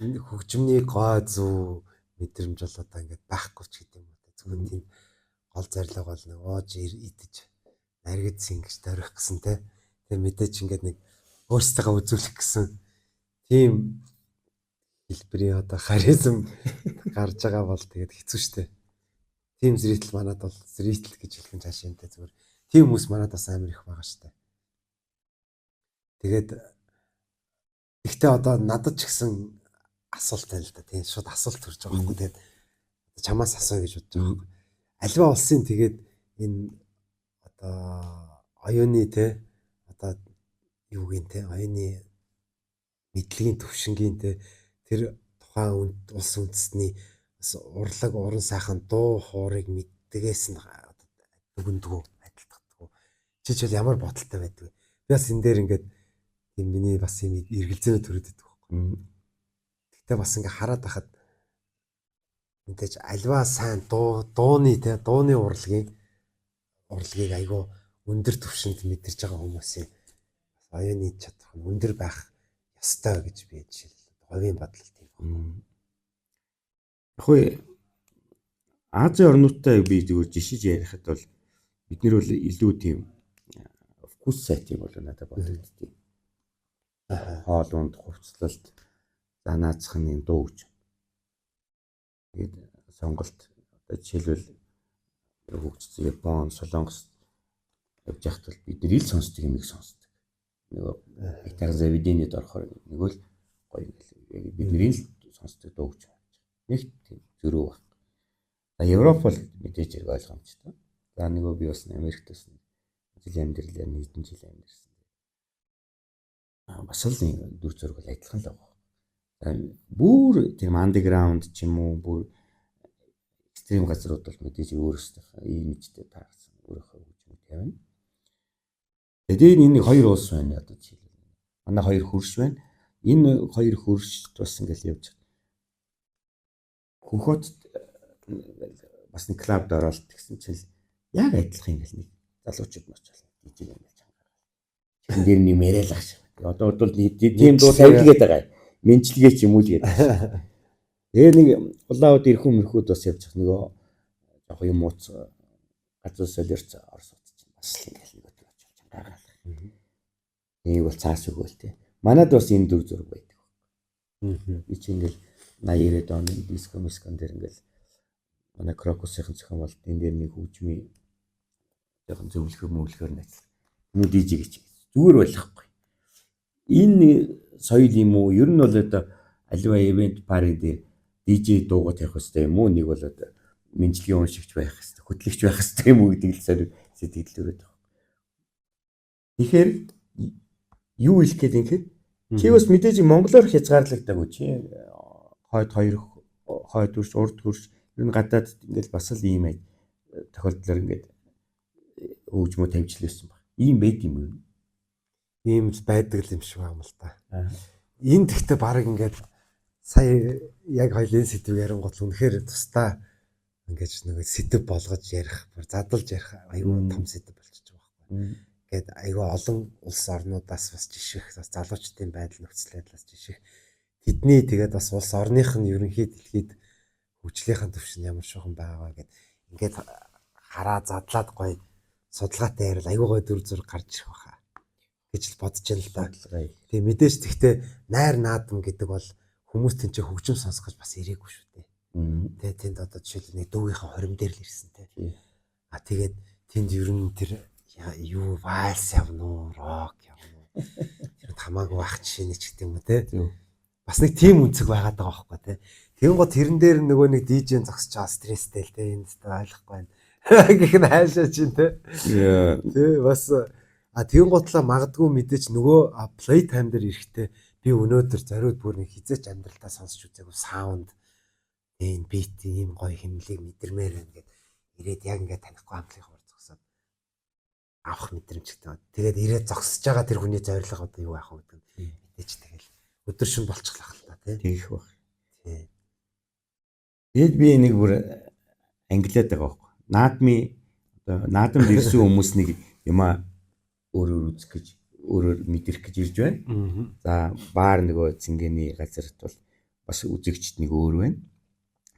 Хөгжмний гой зүв мэдрэмж бол одоо ингээд байхгүй ч гэдэг юм уу. Зөвхөн тийм гол зорилго бол нэг ууж идэж наригд сингэж төрөх гэсэн те. Тэгээд мэдээж ингээд нэг өөрсдөө үзүүлэх гэсэн тийм хэлбэрийн одоо харизм гарч байгаа бол тэгээд хэцүү шттэ. Тим зритель манад бол зритель гэж хэлэх нь цааш юмтай зүгээр. Тим хүмүүс манад бас амар их байгаа шттэ. Тэгээд ихтэй одоо надад ч гэсэн асуулт байна л да. Тийм шууд асуулт төрж байгаа байхгүй. Тэгээд чамаас асууя гэж бодож байгаа. Альва улсын тэгээд энэ одоо оюуны те одоо юу гин те оюуны мэдлэгийн төвшингийн те тэр тухайн улс үндэстний урлаг уран сайхан дуу хоорыг мэддгээс нь дүгнэдгүү адилтгадгүү. Чи ч бол ямар бодолтой байдаг вэ? Би бас энэ дээр ингээд тийм миний бас юм эргэлзээний төрөд байдаг байхгүй. Гэтэ бас ингээд хараад байхад мэдээж альва сайн дууны те дууны урлагийг айгүй өндөр түвшинд мэдэрч байгаа хүмүүсийн оюуны чадвар нь өндөр байх ёстой гэж би жишээл говийн бодлол тийм байна. Хөөе Азийн орнуудтай би зүгээр жишиж ярихад бол бид нэр бол илүү тийм вкус сайт юм бол надад бодогдтыг. Хоол унд хувцлалт за наацхан юм дуу гэж. Тэгээд сонголт одоо жишээлбэл хөгжсөн Япон, Солонгос явж байхад бол бид нэр ил сонсдог юм их сонсдог. Нөгөө гитар заведенийд орохоор нөгөө л гоё ингээл бид нэр ил сонсдог дуу гэж. Нэг тийм зөрүү баг. За Европ бол мэдээж хэрэг ойлгомжтой. За нөгөө би бас Америкт бас жил амьдралаа нийтэн жил амьдэрсэн. Бас л нэг дүр зураг бол адилхан л байгаа. За бүр тийм андерграунд ч юм уу бүр экстрим газрууд бол мэдээж өөрөөсөө имижтэй таарсан өөрөөхөө хөгжмөд явна. Тэгээд энэ хоёр улс байна одоо жишээлбэл. Манай хоёр хөрш байна. Энэ хоёр хөрш бас ингээл явж байна. Хөнхөд бас нэг клубд оролт гэсэн чинь яг адилхан ингээл нэг залуучууд мөч болно. Дижиг юм гэж хангаа. Чин дээр нэм яриалах шиг. Одоо бол тийм дуу тавьлгээд байгаа. Менчилгээ ч юм уу л гэдэг. Тэгээ нэг улаауд ирхэн мөрхүүд бас явж байгаа нөгөө яг юм ууц газар солиорч орсод чинь бас л ингээл нэг өдөр очиж байгаа. Энийг бол цааш өгөөл те. Манад бас энэ дүр зураг байдаг. Би чи ингээл 80-90-ад оны диско мискон дээр ингээл манай Крокусын зохион бол энэ дээр нэг хөгжмийн жоохон зөвлөхөр найзлаа. Муу дижи гэж зүгээр байхгүй. Энэ соёл юм уу? Ер нь бол одоо аливаа ивент пари дээр дижи дуугаа тавих хэрэгтэй юм уу? Нэг бол одоо менчилгээ уншигч байх хэрэгтэй, хөтлөгч байх хэрэгтэй юм уу гэдэг л сэтгэл төрөд байна. Тэгэхээр юу хэлэх гээд ингэхэд чи бас мэдээж монголоор хязгаарлагдаагүй чи хойд хөрш урд хөрш ер нь гадаад ингээл бас л ийм тохиолдлоор ингээд хөгжмөө тавьжлээсэн баг. Ийм байд юм уу? Ийм л байдаг юм шиг байна л да. Энэ тэгтээ баг ингээд сая яг хоёлын сэдв ярингууд л үнэхээр тусдаа ингээд нэг сэдв болгож ярих, задлж ярих аюу том сэдв болчихж байгаа байхгүй. Ингээд аюу олон улс орнуудаас бас жиших, бас залуучдын байдал нөхцөл байдлаас жиших. Тэдний тэгээд бас улс орных нь ерөнхий дэлхийд хөгжлийнхэн төвшин ямар шохон байгаа гэд ингээд хараа задлаад гоё судалгаатай ярил аюу гоё дүр зураг гарч ирэх байхаа гэж л бодож байна л да. Тэгээ мэдээж тэгтээ найр наадам гэдэг бол хүмүүс тэн чинь хөгжим сонсгож бас ирээгүй шүү дээ. Тэгээ тэнд одоо жишээлбэл нэг дүүгийнхаа хорим дээр л ирсэн те. Тэгээд тэнд ер нь тэр юу вальс явна уу, рок явна уу. Тэр хамаагүй байх жишээ ч гэдэг юм уу те. Бас нэг тийм үнцэг байгаад байгаа байхгүй те. Тэгэн гоо тэрэн дээр нөгөө нэг DJ-н зогсож байгаа стресстэй л те. Энд ойлгохгүй байна. Гэх нь хайшаа чинь те. Тэ бас тэгэн готлаа магадгүй мэдээч нөгөө play time дээр ирэхдээ би өнөөдөр зориуд бүр нэг хизээч амьдралтаа сонсч үзээгүй саунд энэ бит ийм гоё хэмнэлийг мэдэрмээр байна гэд ирээд яг ингээд танихгүй амтлынхаа ор зогсоод авах мэдрэмжтэй. Тэгээд ирээд зогсож байгаа тэр хүний зорилго одоо юу байх вэ гэдэг нь мэдээч тэгэл өдөр шин болчихлах л та тий. Тэгэх баг. Тий. Тэгэд би нэг бүр англиад байгаа байхгүй. Наадамд ирсэн хүмүүс нэг юма өөрөөр үзэх гэж өөрөөр мэдрэх гэж ирж байна. За баар нөгөө цэнгэний газарт бол бас үзэгчд нэг өөр байна.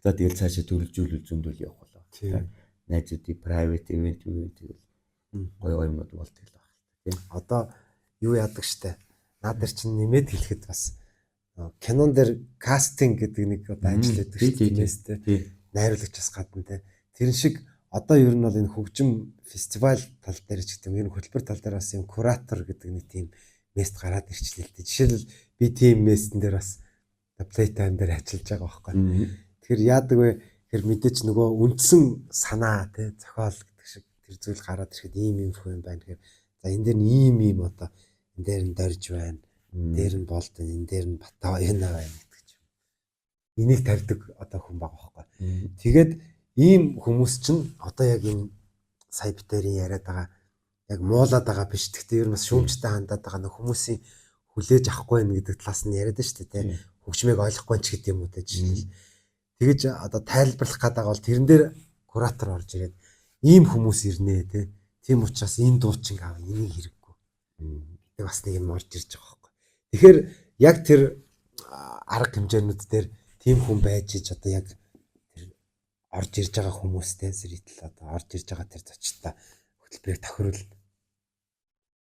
За тэгэл цаашаа төрөлжүүлэл зөндөл явах болоо. Найзуудын private event тэгэл гоё юмнууд болдог л байна. Тийм. Одоо юу яадаг штэ. Наад дээр чинь нэмээд хэлэхэд бас кинон дээр кастинг гэдэг нэг одоо ажил байдаг шүү дээ. Найруулагчаас гадна те. Тэр шиг одоо ер нь бол энэ хөгжим фестивал тал дээр ч гэдэг юм, ер нь хөтөлбөр тал дээр бас юм куратор гэдэг нэг тийм мест гараад ирчихлээ л дээ. Жишээлбэл би тийм местэн дээр бас playtime дээр ажиллаж байгаа байхгүй. Тэгэхээр яадаг вэ? Тэр мэдээч нөгөө үндсэн санаа те зохиол гэдэг шиг тэр зүйл гараад ирэхэд ийм юм байна гэхээр за энэ дээр ийм одоо энэ дээр нь дорж байна. Дээр нь болд энэ дээр нь батаа байна гэдэг ч юм. Энийг тарьдаг одоо хүн байгаа байхгүй. Тэгээд ийм хүмүүс чинь одоо яг энэ сая битэрийн яриад байгаа яг муулаад байгаа биш. Гэхдээ ер нь бас шүүмжтэй хандаад байгаа нөх хүмүүсийн хүлээж авахгүй байх гэдэг талаас нь яриад байна шүү дээ. Хөгжмийг ойлгохгүй ч гэдэг юм уу те жишээ. Тэгэж одоо тайлбарлах гэдэг бол тэрэн дээр куратор орж ирээд ийм хүмүүс ирнэ те. Тийм учраас энэ дуучин аав энийг хэрэггүй. Тэг бас нэг юм орж ирж байгаа байхгүй. Тэгэхээр яг тэр арга хэмжээнүүд дээр тийм хүн байж ич одоо яг тэр орж ирж байгаа хүмүүстэй зэрэгтэл одоо орж ирж байгаа тэр зочдтой хөтөлбөрийг тохируулна.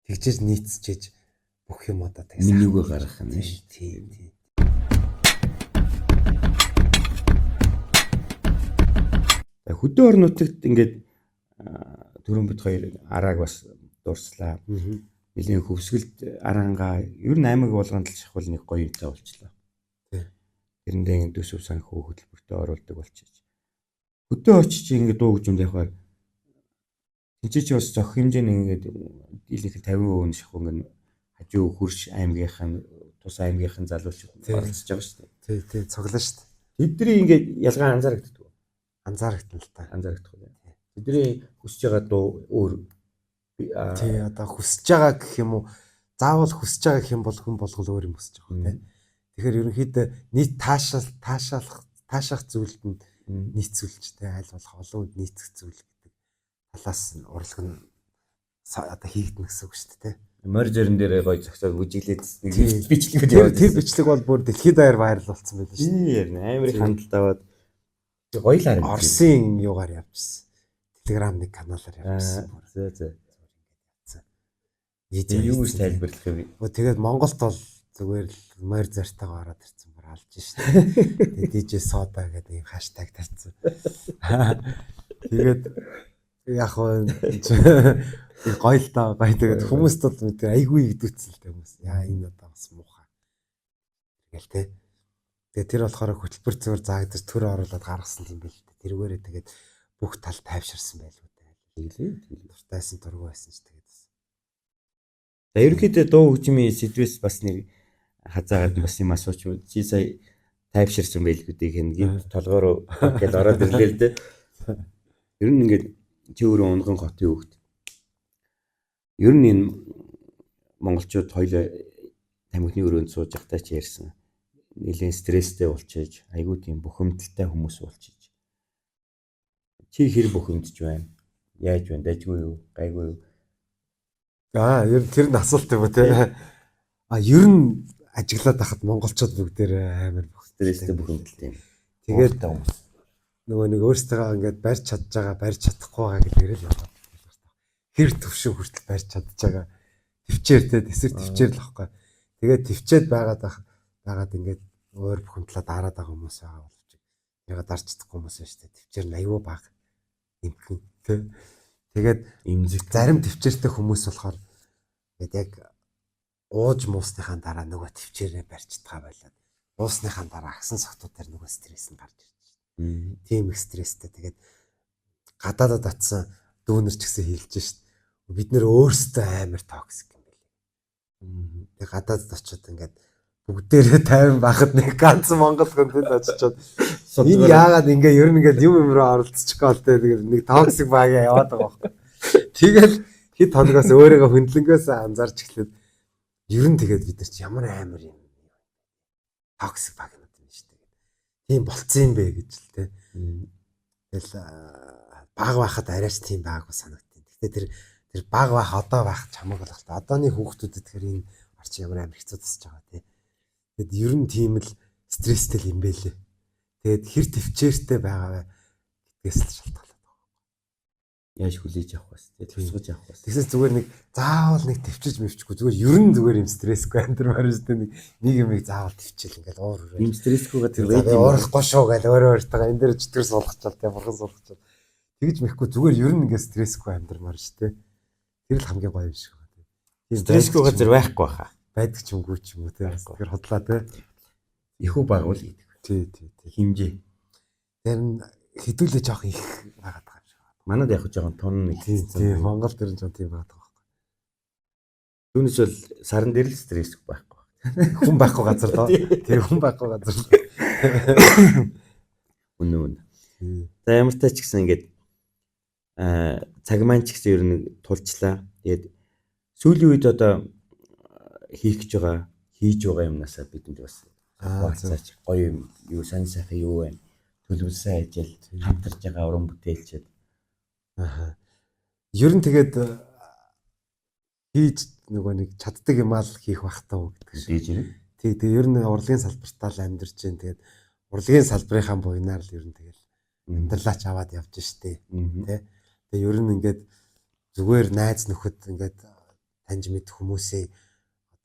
Тэгжээж нийцчээж бүх юм одоо тэг менюг гаргах юм шүү. Тийм. Хөдөө орон нутагт ингээд түрүүн бид хоёр арааг бас дурслаа. Нэлийн хөвсгөлд арангаа ер нь аймаг болгонд л шахвал нэг гоё юмтай болчлаа. Тэрэндээ төсөв санхүү хөтөлбөртөө оруулдаг болчихж. Хөдөө очиж ингээд дуу хөгжимд явахаар тийч бас зөх хэмжээний ингээд дийлэнх 50% шахуу ингээд хажуу хөрш аймгийнхан тус аймгийнхан залуучууд оролцож байгаа шүү дээ. Тий, цоглоо шүү дээ. Тэдний ингээд ялгаа анзаарэгддэг. Анзаарагдана л та. Анзаарагдах үү. Тэдний хүсэж байгаа дуу өөр. Тий, одоо хүсэж байгаа гэх юм уу? Заавал хүсэж байгаа гэх юм бол хүн болгол өөр юм хүсэж байгаа тийм. Тэгэхээр ерөнхийдөө нийт таашаах зүйлд нь нийцүүлжтэй аль болох олон хүнд нийцэх зүйл гэдэг талаас нь урлаг нь одоо хийгдэнэ гэсэн үг шүү дээ. Моржерэн дээр гоё зохицол бүжиглээд бичлэгүүд яваад. Тэр бичлэг бол бүр дэлхийд даяар вайрал болсон байлаа шүү дээ. Америк хандлт аваад гоёлаар Орсын юугаар явжсэн. Телеграм нэг каналаар явжсэн. Зөө. Юу гэж тайлбарлах юм бэ? Тэгээд Монголд бол зүгээр л морь зартайгаа ороод ирсэн бүр алж шээ. Тэгээд DJ Soda гэдэг юм хаштаг тарьсан. Тэгээд яг нь гоё л таа гоё тэгээд хүмүүст бол мэдээ айгүй игдүүцсэн л дээ хүмүүс. Яа энэ одоо бас муухай. Тэгэл тэ. Тэгээд тэр болохоор хөтөлбөр зүгээр заагдаж төр оруулаад гаргасан юм байл л дээ. Тэрүүгээрээ тэгээд бүх тал тайвширсан байлгүй дээ. Тэглээ. Дуртайсан дургүй байсан ч тэгээд. За ерөнхийдөө дуу хөгжмийн сэдвээс бас нэг хазаагаад бас юм асууч. Чи сая тайвширсан байлгүй дээ хин толгоор гэж ороод ирлээ л дээ. Ер нь ингээд чи өөрөө унган хотын хүүхэд. Ер нь энэ монголчууд хоёлоо тамхины өрөөнд сууж явахтаа ч ярьсан. Нэлийн стресстэй болчихж, айгүй тийм бухимдалтай хүмүүс болчихж. Чи хэр бухимдж байна? Яаж байна? Дажгүй юу? Гайгүй юу? Ер нь тэр нь асуулт юм уу те. Ер нь ажиглаад байхад монголчууд бүгдээр амар стресстэй бухимдалтай юм. Тэгээд нөгөө нэг өөрсдөө ингээд барьж чадж байгаа, барьж чадахгүй байгаа гэж ярил яваад. Хэр төвшин хүртэл барьж чадж байгаа. Төвчээр те, тэсэр төвчээр л واخхой. Тэгээд төвчээд байгаад ингээд өөр бухимдлаад дараад байгаа хүмүүс байгаа боловч ягаад дарж чадахгүй хүмүүс байна шүү дээ. Төвчээр нь аюу баг. Имхэн те. Тэгээд имзэг зарим төвчээртэй хүмүүс болохоор ингээд яг ууж муусныхаа дараа нөгөө төвчээрээ барьж чадгаа байлаа. Уусныхаа дараа агсан согтуудаар нөгөө стресс нь гарч ирж байна. Тийм их стресстэй. Тэгээд гадаадад атсан дүүнер ч гэсэн хэлж шít. Бид нэр өөрсдөө амар токсик юм билээ. Тэгээд гадаадад очиод ингээд бүгдээрээ тайван байхад нэг ганц Монгол хүндэд очичоод энэ яагаад ингээ ер нь ингээд юм руу оролцчихгүй бол тэгээд нэг токсик багаа яваад байгаа байхгүй. Тэгэл хэд хоногоос өөрийгөө хөндлөнгөөс анзаарч эхлээд ер нь тэгээд бид нар чи ямар амар юм токсик баг юм шүү дээ. Тийм болцсон юм бэ гэж л те. Тэгэл баг байхад арайч тийм байгаагүй санагдтiin. Гэхдээ тэр баг байх одоо байх чамаг болох та. Одооны хүүхдүүдэд тэгэхээр энэ орчин ямар амар хэцүү тасч байгаа тий. Тэгэд ер нь тийм л стресстэй юм байлээ. Тэгээд хэр төвчээртэй байгаа вэ гэдгээс л шалтгаалаад байгаа. Яаж хүлээж авах вэ? Тэгээд тусгаж авах вэ? Тэгсээс зүгээр нэг заавал нэг төвчж мөвчгүй зүгээр ер нь зүгээр юм стрессгүй амьдрмаар шүү дээ. Нэг юм заавал төвчл ингээл уур үрээ. Ийм стрессгүйгээ тэр уурлахгүй шүү гэл өөрөө өөртөө энэ дээр чөтгөр суулгачаал тий бурхан суулгачаал. Тэгж мэхгүй зүгээр ер нь ингээд стрессгүй амьдрмаар шүү дээ. Тэр л хамгийн гоё юм шиг байна тий. стрессгүй газар байхгүй баха. Байдаг ч юмгүй ч юм уу тий. Тэр хотлаа тий. Ихүү багвал гэдэг. Тий. Химжээ. Тэр нь хэдүүлээ жоох их байгаад байгаа юм шиг байна. Манад яг жоохон тун нэг. Тий. Монгол тэр нь жоо тийм байгаад байгаа байхгүй. Түүнээс бол саран дээр л стресс байхгүй. Хүн байхгүй газар доо. Тий хүн байхгүй газар. Үнэн. За ямар ч тач гэсэн ингээд цаг маань ч гэсэн ер нь тулчлаа. Тэгээд сүүлийн үед одоо хийж байгаа юмнасаа бидэнд бас хуваалцаач гоё юм юу сайн сайхан юу вэ? Төлөвлөсөн ажил хамтарч байгаа уран бүтээлчд. Ер нь тэгээд хийж нөгөө нэг чаддаг юм аа л хийх бах таа гэдэг шиг. Диж ирнэ. Тий, тэгээ ер нь урлагийн салбартаа л амьдарч जैन. Тэгээд урлагийн салбарынхаа буйнаар л ер нь тэгэл амьдралаач аваад явж штэ. Тэ. Тэгээ ер нь ингээд зүгээр найз нөхөд ингээд таньж мэд хүмүүсээ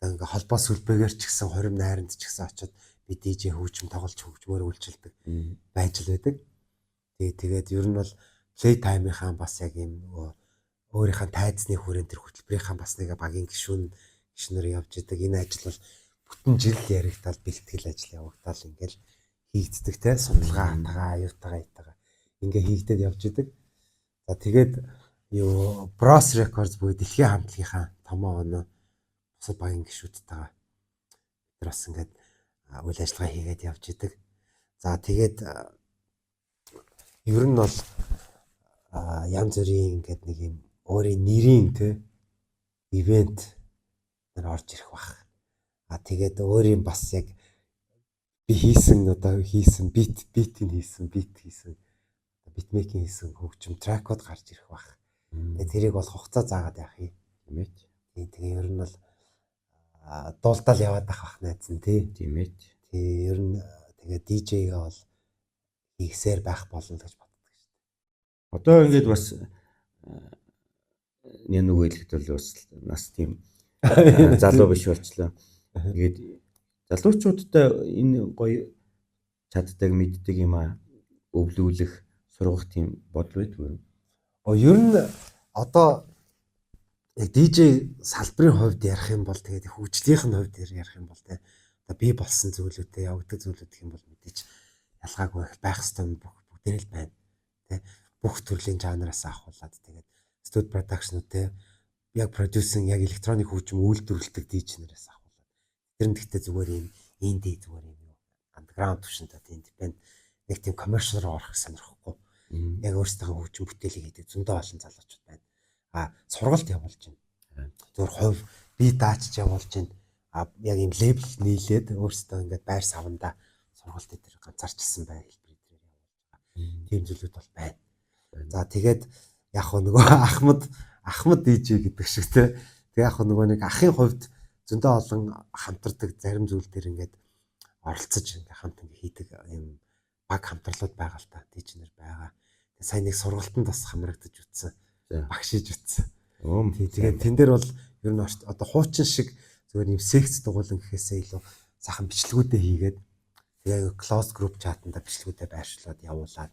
одоо ингээд холбоо сүлбэгээр ч гэсэн хорим найранд ч гэсэн очиод би DJ хөгжим тоглож хөгжмөөр үйлчилдэг байж л байдаг. Тэгээд ер нь бол play time-ийнхаа бас яг юм нөгөө өөрийнхөө тайзны хүрээнд тэр хөтөлбөрийнхаа бас нэг багийн гишүүнээр явж идэг. Энэ ажил бол бүтэн жил яригдал бэлтгэл ажил явагдал ингээл хийгддэг те судалгаатайгаа аюутайгаа итайгаа ингээ хийгдэд явж идэг. За тэгээд юу Bros Records буюу дэлхийн хамтлагийнхаа томоо оноо бусад багийн гишүүдтэйгээ тэр бас ингээд үйл ажиллагаа хийгээд явж идэг. За тэгээд ер нь бол янз бүрийн ингээд нэг юм өөрийн нэрийн те ивент нэр орж ирэх бах. Тэгээд өөрийн бас яг би хийсэн битмейкинг хийсэн хөгжим тракууд гарч ирэх бах. Тэгээд тэрийг бол хугацаа заагаад явах юм ээ. Тэгээ ер нь бол дуулдаал яваад байх найзан тий. Тийм ээ. Тий ер нь тэгээ DJ-гээ бол хийсээр байх болно гэж боддог шүү дээ. Одоо ингээд бас нэг үгэлэхэд бол бас тийм залуу биш болчлоо. Тэгээд залуучуудтай энэ гоё чаддаг мэддэг юм а өвлүүлэх сургах тийм бодол байдгүй. Ер нь одоо яг DJ салбарын хувьд ярих юм бол тэгээд хөгжлийнх нь хувьд ярих юм бол те одоо би болсон зүйлүүдээ явагддаг зүйлүүд гэх юм бол мэдээж ялгаагүй байх ёстой бүгдээр л байна. Тэ бүх төрлийн жанраас ахуулаад тэгээд студи продакшнууд те яг продюсинг яг электроник хөгжим үйлдвэрлэдэг DJ-нээс ахуулаад тэр нь гэхдээ зүгээр юм инди зүгээр юм юу андерграунд төвшөнтэй independent нэг тийм commercial руу орох сонирхохгүй. Яг өөрсдөө хөгжим бүтээлийг хийдэг зөндөө олон залуучууд байна. Сургалт явуулж байна. Зөвхөн хувь би даачж явуулж байна. Яг юм лейбл нийлээд өөрсдөө ингээд байр савнда сургалт дээр ганцаарчилсан бай хэлбэр дээр явуулж байгаа. Тийм зүйлүүд бол байна. За тэгээд яг нөгөө Ахмад DJ гэдэг шиг те. Тэг яг нөгөө нэг ахын хувьд зөндөө олон хамтардаг зарим зүйл дээр ингээд оролцож ингээд хамт ингээд хийдэг юм баг хамтарлууд байгаа л та. DJ-нэр байгаа. Тэг сайн нэг сургалтанд бас хамрагдаж утсан. Багшиж утсан. Тэгээд тэн дээр бол ер нь одоо хуучин шиг зүгээр юм секц дугуулan гэхээсээ илүү сайхан бичлэгүүдээ хийгээд тэгээ closed group chat-анда бичлэгүүдээ байршлаад явуулаад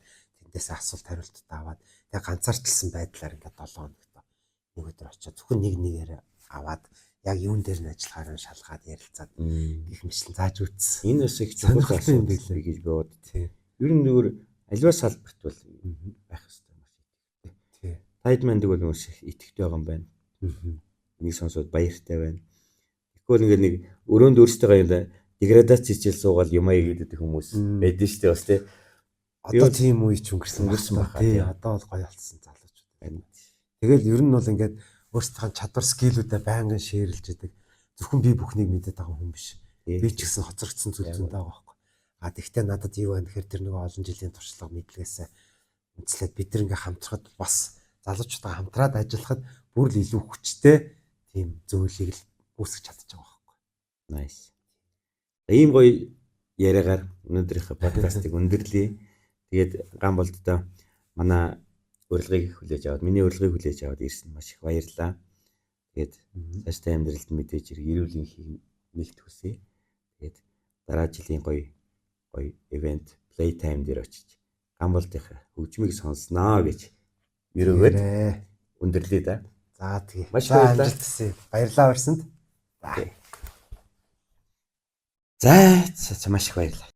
тэндээс асуулт хариултад аваад тэгээ ганцаарчилсан байдлаар ингээд 7 хоногт нэг өдөр очиод зөвхөн нэг нэгээр аваад яг юун дээр нь ажиллахаараа шалгаад ярилцаад гэх мэтлэн зааж үтсэн. Энэ бас их чухал асуудал гэж бод. Ер нь зүгээр аливаа салбарт бол байх хэрэгтэй маш идэвхтэй. Тайд мандаг бол маш их идэвхтэй байгаа юм байна. Нэг сонсоод баяртай байна. Тэгвэл ингээд нэг өрөөнд өөрсдөө деградац хийчихэл суугаад юмаа игээдэг хүмүүс байдаг шүү дээ бас тий. Одоо тийм үе ч өнгөрсөн байна. Тий одоо бол гоё болсон залуучууд байна. Тэгэл ер нь бол ингээд өөрсдийнхөө чадвар скиллүүдээ байнгын шеэрлж идэг. Зөвхөн би бүхнийг мэдээд байгаа хүн биш. Би ч гэсэн хоцрогдсон зүйл зөндөө байгаа байхгүй. Тэгтээ надад юу байна гэхээр тэр нэг олон жилийн туршлага мэдлэгээс үндэслээд бид нар ингээ хамтрахад бас залуучуудаа хамтраад ажиллахад бүр л илүү хүчтэй тийм зөвлөлийг л үүсгэж чадчих байгаа байхгүй. Nice. Ийм гоё яриагаар өнөөдрийнхөө подкастыг өндөрлөе. Тэгээд Гамболдтой манай урилгыг хүлээж аваад, миний урилгыг хүлээж аваад ирсэн маш их баярлалаа. Тэгээд цаашдаа амьдралд мэдээж эрүүл энхийг нэлт хүсье. Тэгээд дараа жилийн гоё ивент playtime дээр очиж Гамболдынхаа хөгжмийг сонсноо гэж өрөөгөөд өндөрлөе да. За тэгээ. Маш баярлалаа. Баярлалаа барсанд. За маш их баярлалаа.